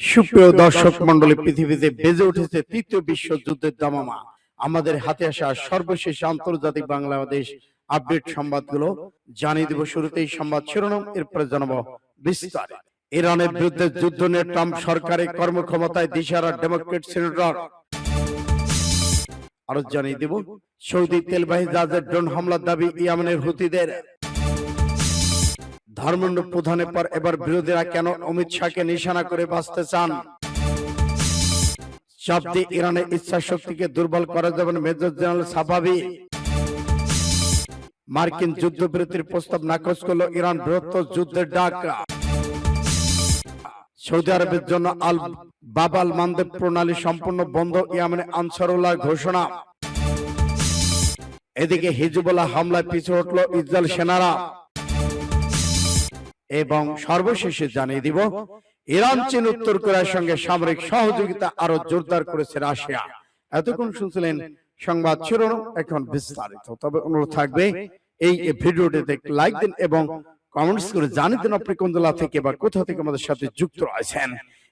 সুপ্রিয় দর্শক মন্ডলী, পৃথিবীতে বেজে উঠেছে তৃতীয় বিশ্বযুদ্ধের দামামা। আমাদের হাতে আসা সর্বশেষ আন্তর্জাতিক বাংলাদেশ আপডেট সংবাদগুলো জানিয়ে দেব। শুরুতেই সংবাদ শিরোনাম, এরপরে জানাবো বিস্তারিত। ইরানের বিরুদ্ধে যুদ্ধ নিয়ে ট্রাম্প সরকারের কর্মক্ষমতায় দিশাহারা ডেমোক্রেট সিনেটর। আরো জানিয়ে দেব সৌদি তেলবাহী জাহাজের ড্রোন হামলার দাবি ইয়েমেনের হুতিদের। ধর্মণ্ড প্রধানের পর এবার বিরোধীরা কেন অমিত শাহকে নিশানা করে বাঁচতে চান? চাপ দিয়ে ইরানের ইচ্ছা শক্তিকে দুর্বল করা যাবে না, মেজর জেনারেল সাফাভি। মার্কিন যুদ্ধবিরতির প্রস্তাব নাকচ করল ইরান, বৃহত্তর যুদ্ধের ডাক। সৌদি আরবের জন্য আল বাবাল মানদেব প্রণালী সম্পূর্ণ বন্ধ, ইয়েমেনে আনসারুল্লাহ ঘোষণা। এদিকে হিজবুল্লাহ হামলায় পিছু উঠল ইসরায়েল সেনারা। এবং সর্বশেষে জানিয়ে দিব ইরান চীন উত্তর কোরিয়ার সঙ্গে সামরিক সহযোগিতা আরো জোরদার করেছে রাশিয়া। এতক্ষণ শুনছিলেন সংবাদ শিরোনাম, এখন বিস্তারিত। তবে অনুরোধ থাকবে এই ভিডিওটিতে লাইক দিন এবং কমেন্টস করে জানিয়ে দিন আপনি কোন জেলা থেকে বা কোথা থেকে আমাদের সাথে যুক্ত রয়েছেন।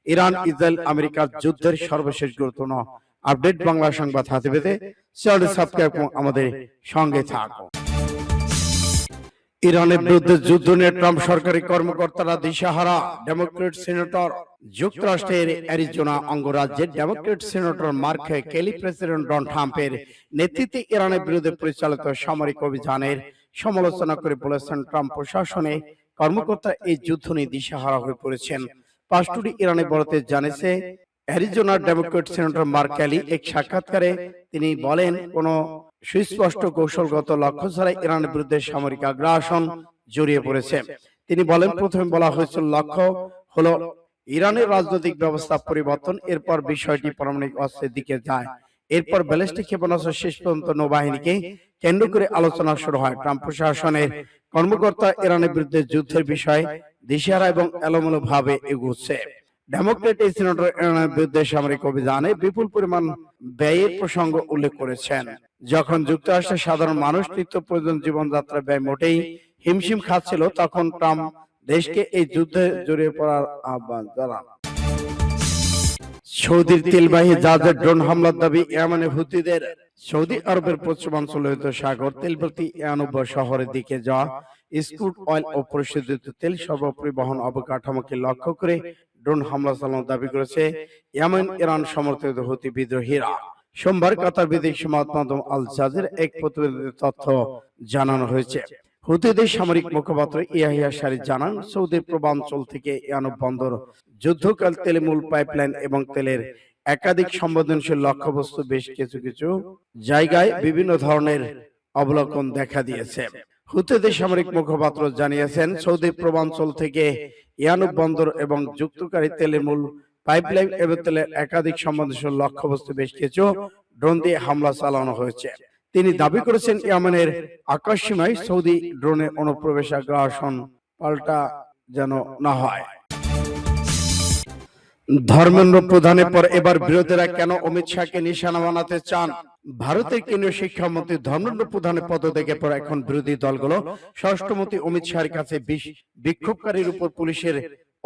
ইরান ইসরায়েল আমেরিকার যুদ্ধের সর্বশেষ গুরুত্বপূর্ণ আপডেট বাংলা সংবাদ হাতে পেতে চ্যানেলটি সাবস্ক্রাইব করে আমাদের সঙ্গে থাকুন। ইরানের বিরুদ্ধে যুদ্ধ নিয়ে ট্রাম্প সরকারি কর্মকর্তারা দিশাহারা, ডেমোক্রেট সিনেটর। যুক্তরাষ্ট্রের অ্যারিজোনা অঙ্গরাজ্যের ডেমোক্রেট সিনেটর মার্ক কেলি প্রেসিডেন্ট ডোনাল্ড ট্রাম্পের নেতৃত্বে ইরানের বিরুদ্ধে পরিচালিত সামরিক অভিযানের সমালোচনা করে বলেছেন, ট্রাম্প প্রশাসনে কর্মকর্তা এই যুদ্ধ নিয়ে দিশাহারা হয়ে পড়েছেন। পাঁচটুডি ইরানে বলতে জানিয়েছে অ্যারিজোনার ডেমোক্রেট সিনেটর মার্ক কেলি। এক সাক্ষাৎকারে তিনি বলেন, কোন সুস্পষ্ট কৌশলগত লক্ষ্য ছাড়াই ইরানের বিরুদ্ধে সামরিক আগ্রাসন জড়িয়ে পড়েছে। তিনি বলেন, প্রথমে বলা হয়েছিল লক্ষ্য হলো ইরানের রাজনৈতিক ব্যবস্থা পরিবর্তন, এরপর বিষয়টি পারমাণবিক অস্ত্রের দিকে যায়, এরপর ব্যালিস্টিক ক্ষেপণাস্ত্র, শেষ পর্যন্ত নৌবাহিনীকে কেন্দ্র করে আলোচনা শুরু হয়। ট্রাম্প প্রশাসনের কর্মকর্তা ইরানের বিরুদ্ধে যুদ্ধের বিষয়ে দিশাহারা এবং এলোমেলো ভাবে এগুচ্ছে। ডেমোক্রেট এই সিনেটর ইরানের বিরুদ্ধে সামরিক অভিযানে বিপুল পরিমাণ ব্যয়ের প্রসঙ্গ উল্লেখ করেছেন। যখন যুক্তরাষ্ট্রের সাধারণ মানুষ নিত্য প্রয়োজন জীবনযাত্রা ব্যয় মোটেই হিমশিম খাচ্ছিল, তখন ট্রাম্প দেশকে এই যুদ্ধে জড়িয়ে পড়ার আহ্বান জানান। সৌদির তেলবাহী জাহাজের ড্রোন হামলার দাবি ইয়েমেনের হুতিদের। সৌদি আরবের পশ্চিমাঞ্চল হইতে সাগর তেলভর্তি ইয়ানুব শহরের দিকে যাওয়া স্ক্রুড অয়েল ও পরিশোধিত তেল সর্বপরিবহন অবকাঠামোকে লক্ষ্য করে ড্রোন হামলা চালানোর দাবি করেছে ইয়েমেন ইরান সমর্থিত হুতি বিদ্রোহীরা। সোমবার কাতার বিদেশ সংবাদ মাধ্যম আল জাজিরা এক প্রতিবেদনের তথ্য জানানো হয়েছে। হুতিদের সামরিক মুখপাত্র ইয়াহিয়া সারি জানান, সৌদির পূর্বাঞ্চল থেকে ইয়ানুব বন্দর, যুদ্ধকাল তেলে মূল পাইপলাইন এবং তেলের একাধিক সংবেদনশীল লক্ষ্যবস্তু বেশ কিছু জায়গায় বিভিন্ন ধরনের অবলোকন দেখা দিয়েছে। হুতিদের সামরিক মুখপাত্র জানিয়েছেন, সৌদি পূর্বাঞ্চল থেকে ইয়ানুব বন্দর এবং যুক্তকারী তেলের মূল পাইপলাইন এবং তেলের একাধিক সংবেদনশীল লক্ষ্যবস্তু বেশ কিছু ড্রোন দিয়ে হামলা চালানো হয়েছে। তিনি দাবি করেছেন, ইয়েমেনের আকাশসীমায় সৌদি ড্রোনের অনুপ্রবেশ আগ্রাসন পাল্টা যেন না হয়। ধর্মেন্দ্র প্রধানের পর এবার বিরোধীরা কেন অমিত শাহকে নিশানা বানাতে চান? ভারতের কেন্দ্রীয় শিক্ষামন্ত্রী ধর্মেন্দ্র প্রধানের পদত্যাগের পর এখন বিরোধী দলগুলো স্বরাষ্ট্রমন্ত্রী অমিত শাহের কাছে বিক্ষোভকারীর উপর পুলিশের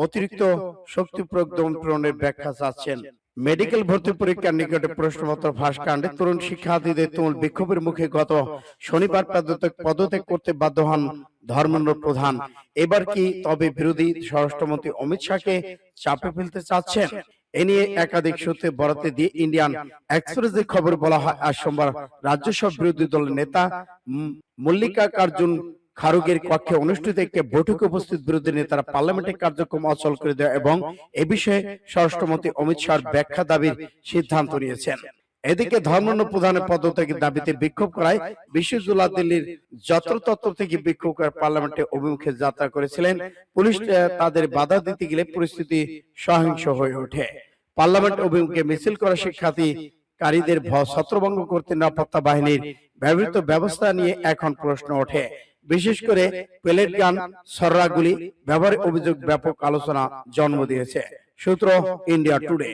অতিরিক্ত শক্তি প্রয়োগ প্রেরণের ব্যাখ্যা চাচ্ছেন। মেডিকেল ভর্তি পরীক্ষার নিকটে প্রশ্নপত্র ফাঁস কাণ্ডে তরুণ শিক্ষার্থীদের তুমুল বিক্ষোভের মুখে গত শনিবার পদত্যাগ করতে বাধ্য হন ধর্মেন্দ্র প্রধান। এবার কি তবে বিরোধী স্বরাষ্ট্রমন্ত্রী অমিত শাহকে চাপে ফেলতে চাচ্ছেন? এ নিয়ে একাধিক সূত্রে বরাতে দিয়ে ইন্ডিয়ান এক্সপ্রেসের খবর বলা হয়, আজ সোমবার রাজ্যসভা বিরোধী দলের নেতা মল্লিকার্জুন খারগের কক্ষে অনুষ্ঠিত একটি বৈঠকে উপস্থিত বিরোধী নেতারা পার্লামেন্টের কার্যক্রম অচল করে দেওয়া এবং এ বিষয়ে স্বরাষ্ট্রমন্ত্রী অমিত শাহর ব্যাখ্যা দাবির সিদ্ধান্ত নিয়েছেন। এদিকে ধর্মেন্দ্র প্রধানের পদত্যাগের দাবিতে বিক্ষোভ করায় বিশ্বজুলা দিল্লির যত্রতত্র থেকে বিক্ষোভ করে পার্লামেন্টের অভিমুখে যাত্রা করেছিলেন। পুলিশ তাদের বাধা দিতে গেলে পরিস্থিতি সহিংস হয়ে ওঠে। পার্লামেন্ট অভিমুখে মিছিল করা শিক্ষার্থীকারীদের ছত্রভঙ্গ করতে নিরাপত্তা বাহিনীর ব্যবহৃত ব্যবস্থা নিয়ে এখন প্রশ্ন ওঠে। বিশেষ করে পেলেট গান, ছররাগুলি ব্যবহারের অভিযোগ ব্যাপক আলোচনা জন্ম দিয়েছে। সূত্র ইন্ডিয়া টুডে।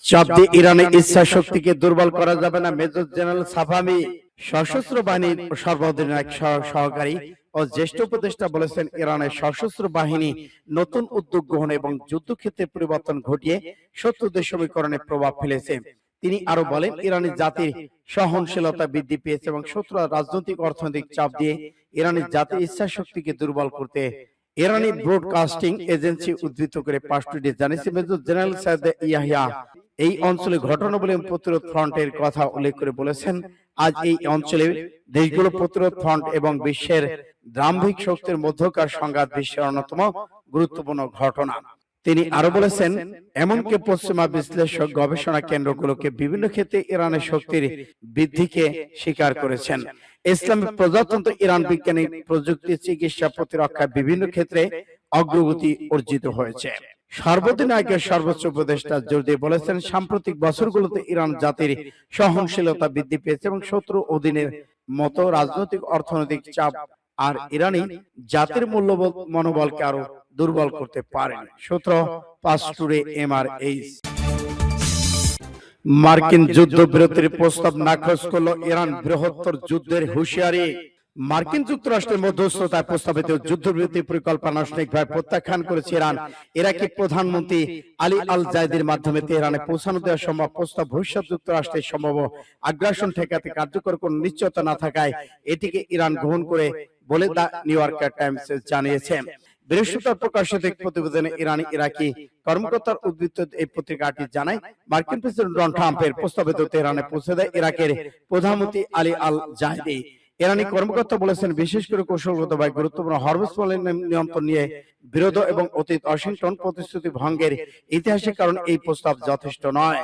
চাপ দিয়ে ইরানের ইচ্ছা শক্তিকে দুর্বল করা যাবে না, মেজর জেনারেল সাফাভি। সশস্ত্র বাহিনীর সর্বাধিনায়ক সহকারী ও জ্যেষ্ঠ উপদেষ্টা বলেছেন, ইরানের সশস্ত্র বাহিনী নতুন উদ্যোগ গ্রহণ এবং যুদ্ধক্ষেত্রে পরিবর্তন ঘটিয়ে শত্রুদের সমীকরণে প্রভাব ফেলেছে। তিনি আরো বলেন, ইরানের জাতির সহনশীলতা বৃদ্ধি পেয়েছে এবং শত্রুরা রাজনৈতিক অর্থনৈতিক চাপ দিয়ে ইরানের জাতির ইচ্ছা শক্তিকে দুর্বল করতে ইরানি ব্রডকাস্টিং এজেন্সি উদ্ধৃত করে পাঁচটি জানিয়েছে। মেজর জেনারেল সাইদ ইয়াহিয়া এই অঞ্চলে ঘটনাবলী এবং প্রতিরোধ ফ্রন্টের কথা উল্লেখ করে বলেছেন, আজ এই অঞ্চলে দেশগুলো প্রতিরোধ ফ্রন্ট এবং বিশ্বের দাম্ভিক শক্তির মধ্যকার সংঘাত বিশ্বের অন্যতম গুরুত্বপূর্ণ ঘটনা। তিনি আরো বলেছেন, এমনকি পশ্চিমা বিশ্লেষক গবেষণা কেন্দ্রগুলোকে বিভিন্ন ক্ষেত্রে ইরানের শক্তির বৃদ্ধিকে স্বীকার করেছেন। ইসলামিক প্রজাতন্ত্র ইরান বিজ্ঞানিক প্রযুক্তি, চিকিৎসা, প্রতিরক্ষা বিভিন্ন ক্ষেত্রে অগ্রগতি অর্জিত হয়েছে। সর্বাধিনায়কের সর্বোচ্চ উপদেষ্টা জোর দিয়ে বলেছেন, সাম্প্রতিক বছরগুলোতে ইরান জাতির সহনশীলতা বৃদ্ধি পেয়েছে এবং শত্রু অধীনের মতো রাজনৈতিক অর্থনৈতিক চাপ আর ইরানি জাতির মূল্যবোধ মনোবলকে আরো দুর্বল করতে পারেন। সূত্র পাঁচটুরে MRH। মার্কিন যুদ্ধবিরতির প্রস্তাব নাকচ করল ইরান, বৃহত্তর যুদ্ধের হুঁশিয়ারি। মার্কিন যুক্তরাষ্ট্রের মধ্যস্থতায় প্রস্তাবিত যুদ্ধবিরতি পরিকল্পনা আনুষ্ঠানিকভাবে প্রত্যাখ্যান করেছে ইরান। ইরাকি প্রধানমন্ত্রী আলী আল জায়েদির মাধ্যমে তেহরানে পৌঁছানো দেওয়া সম্ভব প্রস্তাব ভবিষ্যৎ যুক্তরাষ্ট্রের সম্ভব আগ্রাসন ঠেকাতে কার্যকর কোনো নিশ্চয়তা না থাকায় এটিকে ইরান গ্রহণ করে বলে দ্য নিউ ইয়র্ক টাইমস জানিয়েছে। বৃহস্পতিবার প্রকাশিত এক প্রতিবেদনে ইরাকি কর্মকর্তার উদ্ধৃত এই পত্রিকাটি জানায়, মার্কিন প্রেসিডেন্ট ডোনাল্ড ট্রাম্পের প্রস্তাবিত তেহরানে পৌঁছে দেয় ইরাকের প্রধানমন্ত্রী আলী আল জায়েদি। ইরানি কর্মকর্তা বলেছেন, বিশেষ করে কৌশলগতভাবে গুরুত্বপূর্ণ হরমুজ নিয়ন্ত্রণ নিয়ে বিরোধ এবং অতীত ওয়াশিংটন প্রতিশ্রুতি ভঙ্গের ইতিহাসের কারণে এই প্রস্তাব যথেষ্ট নয়।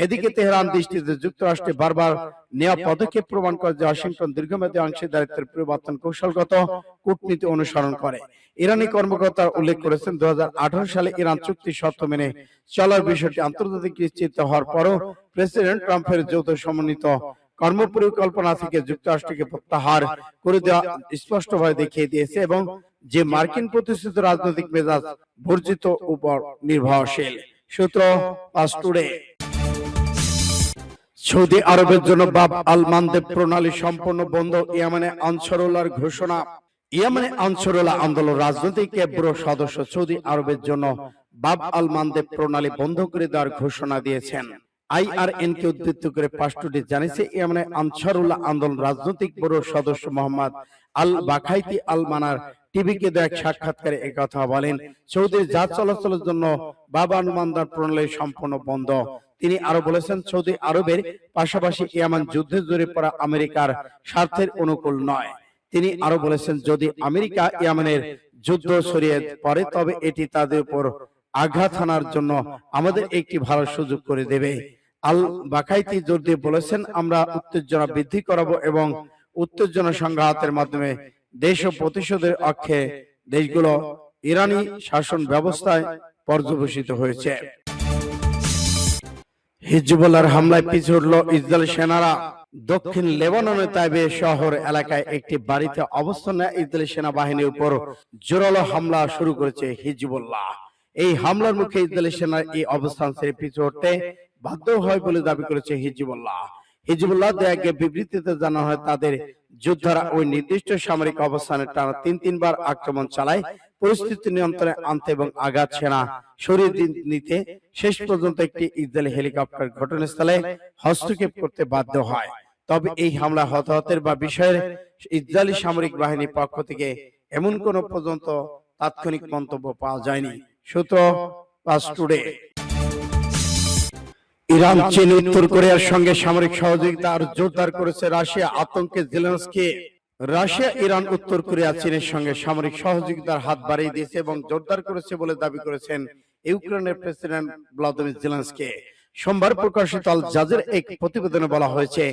এদিকে তেহরান দৃষ্টিতে যুক্তরাষ্ট্রে বারবার নেওয়া পদক্ষেপ প্রমাণ করে যে ওয়াশিংটন দীর্ঘমেয়াদী অংশীদারিত্বের পরিবর্তন কৌশলগত কূটনীতি অনুসরণ করে। ইরানি কর্মকর্তা উল্লেখ করেছেন, 2018 সালে ইরান চুক্তি শর্ত মেনে চলার বিষয়টি আন্তর্জাতিক নিশ্চিত হওয়ার পরও প্রেসিডেন্ট ট্রাম্পের যৌথ সমন্বিত কর্মপরিকল্পনা থেকে যুক্তরাষ্ট্রকে প্রত্যাহার করে দেওয়া স্পষ্টভাবে দেখিয়ে দিয়েছে এবং যে মার্কিন প্রতিশ্রুত রাজনৈতিক মেজাজ বর্জিত উপর নির্ভরশীল। সূত্র পাঁচটুরে। সৌদি আরবের জন্য বাব আল মানদেব প্রণালী সম্পূর্ণ বন্ধ, ইয়েমেনে আনসারুল্লাহর ঘোষণা। ইয়েমেনে আনসারুল্লাহ আন্দোলন রাজনৈতিক ব্যুরো সদস্য সৌদি আরবের জন্য বাব আল মানদেব প্রণালী বন্ধ করে দেওয়ার ঘোষণা দিয়েছেন। IRN কে উদ্ধৃত করে পাঁচটি জানিয়েছে, ইয়েমেনে আনসারুল্লাহ আন্দোলন রাজনৈতিক ব্যুরো সদস্য মোহাম্মদ আল বাখাইতি আল মানার টিভিকে দেওয়া এক সাক্ষাৎকারে একথা বলেন। সৌদির জাহাজ চলাচলের জন্য বাব আল মানদেব প্রণালী সম্পূর্ণ বন্ধ। তিনি আরো বলেছেন, সৌদি আরবের পাশাপাশি ইয়েমেন যুদ্ধে জড়িয়ে পড়া আমেরিকার স্বার্থের অনুকূল নয়। তিনি আরো বলেছেন, যদি আমেরিকা ইয়েমেনের যুদ্ধ ছড়িয়ে পড়ে তবে এটি তাদের উপর আঘাত হানার জন্য আমাদের একটি ভালো সুযোগ করে দেবে। আল বাকাইতি জোর দিয়ে বলেছেন, আমরা উত্তেজনা বৃদ্ধি করাবো এবং উত্তেজনা সংঘাতের মাধ্যমে দেশ ও প্রতিশোধের অক্ষে দেশগুলো ইরানি শাসন ব্যবস্থায় পর্যবসিত হয়েছে। হিজবুল্লাহর হামলায় পিছু হটল ইসরায়েলি সেনারা। দক্ষিণ লেবাননের তাইবে শহর এলাকায় একটি বাড়িতে অবস্থান নেয় ইসরায়েলি সেনাবাহিনীর উপর জোরালো হামলা শুরু করেছে হিজবুল্লাহ। এই হামলার মুখে ইসরায়েলি সেনার এই অবস্থান ছেড়ে পিছু হটতে বাধ্য হয় বলে দাবি করেছে হিজবুল্লাহ। হিজবুল্লাহ দেয়াকে বিবৃতিতে জানানো হয়, তাদের যোদ্ধারা ওই নির্দিষ্ট সামরিক অবস্থানে টানা তিনবার আক্রমণ চালায় পরিস্থিতি নিয়ন্ত্রণে আনতে এবং আঘাত সেনা সরিয়ে নিতে শেষ পর্যন্ত একটি ইসরায়েলি হেলিকপ্টার ঘটনাস্থলে হস্তক্ষেপ করতে বাধ্য হয়। তবে এই হামলা হতাহতের বা বিষয়ের ইসরায়েলি সামরিক বাহিনীর পক্ষ থেকে এমন কোন পর্যন্ত তাৎক্ষণিক মন্তব্য পাওয়া যায়নি। সূত্র পাঁচটুরে। ইরান চীন উত্তর কোরিয়ার সঙ্গে সামরিক সহযোগিতা আর জোরদার করেছে রাশিয়া, আতঙ্কে জেলেনস্কি। রাশিয়া ইরান উত্তর কোরিয়া চীনের সঙ্গে সামরিক সহযোগিতার হাত বাড়িয়ে দিয়েছে এবং জোরদার করেছে বলে দাবি করেছেন ইউক্রেনের প্রেসিডেন্ট ভ্লাদিমির জেলেনস্কি। সোমবার প্রকাশিত আল জাজিরা এক প্রতিবেদনে বলা হয়েছে,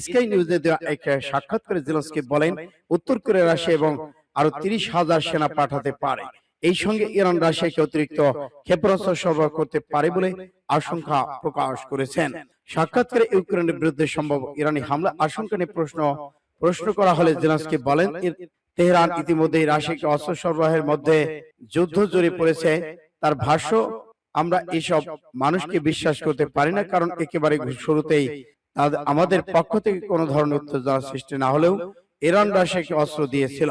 স্কাই নিউজে দেওয়া এক সাক্ষাৎকারে জেলেনস্কি বলেন, উত্তর কোরিয়া রাশিয়া এবং আরো 30,000 সেনা পাঠাতে পারে। এই সঙ্গে ইরান রাশিয়াকে অতিরিক্ত ক্ষেপণাস্ত্র সরবরাহ করতে পারে বলে আশঙ্কা প্রকাশ করেছেন। সাক্ষাৎকারে ইউক্রেনের বিরুদ্ধে সম্ভব ইরানি হামলা আশঙ্কা নিয়ে প্রশ্ন করা হলে জেলেনস্কি বলেন, তেহরান ইতিমধ্যেই রাশিয়াকে অস্ত্র সরবরাহের মধ্যে যুদ্ধ জড়িয়ে পড়েছে। তার ভাষ্য, আমরা এসব মানুষকে বিশ্বাস করতে পারি না, কারণ একেবারে শুরুতেই আমাদের পক্ষ থেকে কোনো ধরনের উত্তেজনা সৃষ্টি না হলেও ইরান রাশিয়াকে অস্ত্র দিয়েছিল।